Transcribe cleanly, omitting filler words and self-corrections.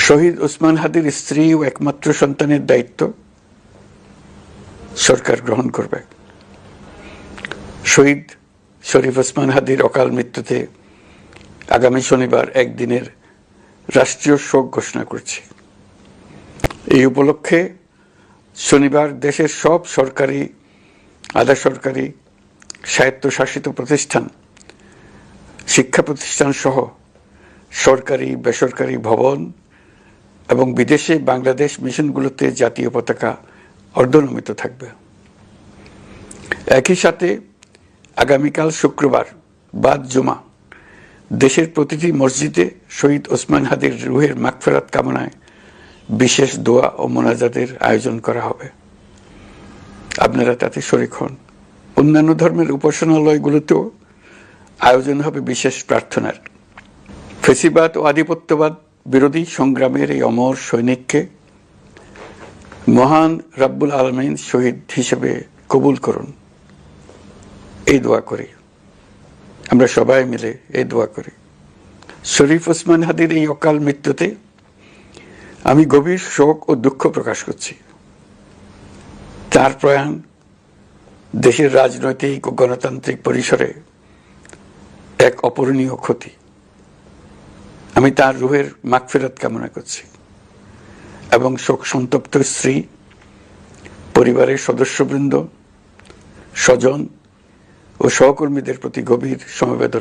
শহীদ ওসমান হাদির স্ত্রী ও একমাত্র সন্তানের দায়িত্ব সরকার গ্রহণ করবে। শহীদ শরীফ ওসমান হাদির অকাল মৃত্যুতে আগামী শনিবার একদিনের রাষ্ট্রীয় শোক ঘোষণা করছি। এই উপলক্ষে শনিবার দেশের সব সরকারি, আধা সরকারি, স্বায়ত্তশাসিত প্রতিষ্ঠান, শিক্ষা প্রতিষ্ঠান সহ সরকারি বেসরকারি ভবন এবং বিদেশে বাংলাদেশ মিশনগুলোতে জাতীয় পতাকা অর্ধনমিত থাকবে। একই সাথে আগামীকাল শুক্রবার বাদ জুমা দেশের প্রতিটি মসজিদে শহীদ ওসমান হাদির রুহের মাগফিরাত কামনায় বিশেষ দোয়া ও মোনাজাতের আয়োজন করা হবে। আপনারা তাতে শরীক হন। অন্যান্য ধর্মের উপাসনালয়গুলোতেও আয়োজন হবে বিশেষ প্রার্থনার। ফেসিবাদ ও আধিপত্যবাদ বিরোধী সংগ্রামের এই অমর সৈনিককে মহান রাব্বুল আলামিন শহীদ হিসেবে কবুল করুন, এই দোয়া করি। আমরা সবাই মিলে এই দোয়া করি। শরীফ ওসমান হাদির এই অকাল মৃত্যুতে আমি গভীর শোক ও দুঃখ প্রকাশ করছি। তার প্রয়াণ দেশের রাজনৈতিক ও গণতান্ত্রিক পরিসরে এক অপূরণীয় ক্ষতি। আমি তার রুহের মাগফিরাত কামনা করছি এবং শোক সন্তপ্ত স্ত্রী, পরিবারের সদস্যবৃন্দ, স্বজন ও সহকর্মীদের প্রতি গভীর সমবেদনা